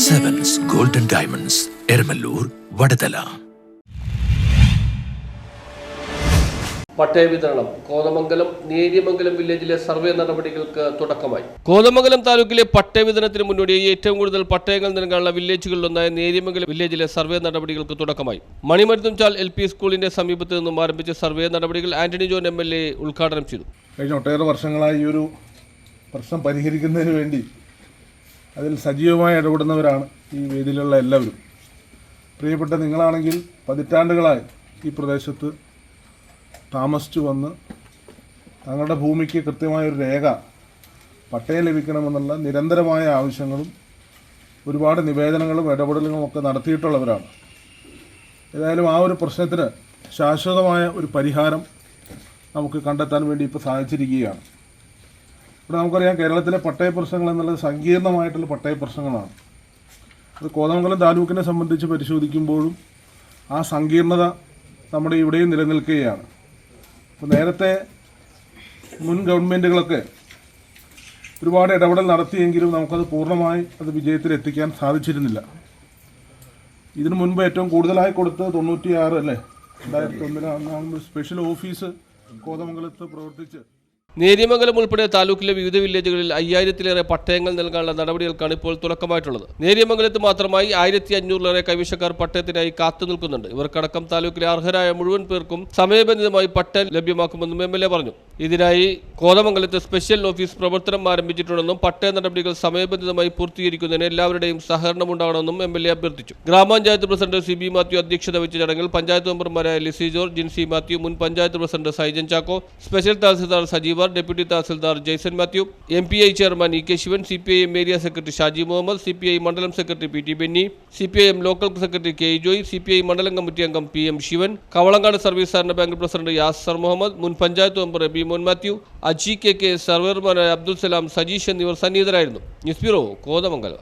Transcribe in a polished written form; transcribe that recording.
Sevens Golden Diamonds, Ermalur, Vadadala. പട്ടയ വിതരണം കോതമംഗലം നേര്യമംഗലം വില്ലേജിലെ survey നടപടികൾക്ക് തുടക്കമായി. കോതമംഗലം താലൂക്കിലെ പട്ടയ വിതരണത്തിന് മുന്നോടിയായി ഏറ്റവും കൂടുതൽ പട്ടയങ്ങൾ നൽകാനുള്ള വില്ലേജുകളിലൊന്നായ നേര്യമംഗലം വില്ലേജിലെ സർവേ നടപടികൾക്ക് തുടക്കമായി. മണിമരുത്തുംചാൽ LP സ്കൂളിന്റെ സമീപത്ത് നിന്നും ആരംഭിച്ച സർവേ നടപടികൾ ആന്റണി ജോൺ MLA ഉദ്ഘാടനം ചെയ്തു. കഴിഞ്ഞ ഒട്ടേറെ വർഷങ്ങളായി ഈ ഒരു പ്രശ്നം പരിഹരിക്കുന്നതിന് വേണ്ടി അതിൽ സജീവമായി ഇടപെടുന്നവരാണ് ഈ വേദിയിലുള്ള എല്ലാവരും. പ്രിയപ്പെട്ട നിങ്ങളാണെങ്കിൽ പതിറ്റാണ്ടുകളായി ഈ പ്രദേശത്ത് താമസിച്ചു വന്ന് തങ്ങളുടെ ഭൂമിക്ക് കൃത്യമായൊരു രേഖ പട്ടയം ലഭിക്കണമെന്നുള്ള നിരന്തരമായ ആവശ്യങ്ങളും ഒരുപാട് നിവേദനങ്ങളും ഇടപെടലുകളും ഒക്കെ നടത്തിയിട്ടുള്ളവരാണ്. ഏതായാലും ആ ഒരു പ്രശ്നത്തിന് ശാശ്വതമായ ഒരു പരിഹാരം നമുക്ക് കണ്ടെത്താൻ വേണ്ടി ഇപ്പോൾ സാധിച്ചിരിക്കുകയാണ്. ഇവിടെ നമുക്കറിയാം, കേരളത്തിലെ പട്ടയ പ്രശ്നങ്ങൾ എന്നുള്ളത് സങ്കീർണമായിട്ടുള്ള പട്ടയ പ്രശ്നങ്ങളാണ്. അത് കോതമംഗലം താലൂക്കിനെ സംബന്ധിച്ച് പരിശോധിക്കുമ്പോഴും ആ സങ്കീർണത നമ്മുടെ ഇവിടെയും നിലനിൽക്കുകയാണ്. അപ്പോൾ നേരത്തെ മുൻ ഗവൺമെൻറ്റുകളൊക്കെ ഒരുപാട് ഇടപെടൽ നടത്തിയെങ്കിലും നമുക്കത് പൂർണ്ണമായി അത് വിജയത്തിലെത്തിക്കാൻ സാധിച്ചിരുന്നില്ല. ഇതിനു മുൻപ് ഏറ്റവും കൂടുതലായി കൊടുത്തത് 96 അല്ലേ, 2001 സ്പെഷ്യൽ ഓഫീസ് കോതമംഗലത്ത് പ്രവർത്തിച്ച്. നേര്യമംഗലം ഉൾപ്പെടെ താലൂക്കിലെ വിവിധ വില്ലേജുകളിൽ 5000-ലേറെ പട്ടയങ്ങൾ നൽകാനുള്ള നടപടികൾക്കാണ് ഇപ്പോൾ തുടക്കമായിട്ടുള്ളത്. നേര്യമംഗലത്ത് മാത്രമായി 1500-ലേറെ കൈവശക്കാർ പട്ടയത്തിനായി കാത്തു നിൽക്കുന്നുണ്ട്. ഇവർക്കടക്കം താലൂക്കിലെ അർഹരായ മുഴുവൻ പേർക്കും സമയബന്ധിതമായി പട്ടയം ലഭ്യമാക്കുമെന്നും MLA പറഞ്ഞു. ഇതിനായി കോതമംഗലത്ത് സ്പെഷ്യൽ ഓഫീസ് പ്രവർത്തനം ആരംഭിച്ചിട്ടുണ്ടെന്നും പട്ടയ നടപടികൾ സമയബന്ധിതമായി പൂർത്തീകരിക്കുന്നതിന് എല്ലാവരുടെയും സഹകരണം ഉണ്ടാകണമെന്നും MLA അഭ്യർത്ഥിച്ചു. ഗ്രാമപഞ്ചായത്ത് പ്രസിഡന്റ് CB മാത്യു അധ്യക്ഷത വഹിച്ച ചടങ്ങിൽ പഞ്ചായത്ത് മെമ്പർമാരായ ലിസി ജോർജ്, ജിൻസി മാത്യു, മുൻ panchayat president Saijan Chacko, special tahsildar Sajeeva, deputy tahsildar Jaison Mathew, MPI chairman EK Sivan, CPIM area secretary Shaji Muhammad, CPI മണ്ഡലം secretary PT Benny, CPIM local secretary KE Joy, CPI മണ്ഡലം കമ്മിറ്റി അംഗം PM ശിവൻ, കവളങ്ങാട് സർവീസ് സഹകരണ ബാങ്ക് പ്രസിഡന്റ് യാസർ മുഹമ്മദ്, മുൻ പഞ്ചായത്ത് മെമ്പർ എബി മോൻ മാത്യു, അജി KK, സർവേർമാനായ അബ്ദുൽ സലാം, സജീഷ് എന്നിവർ സന്നിഹിതരായിരുന്നു. News bureau, Kothamangalam.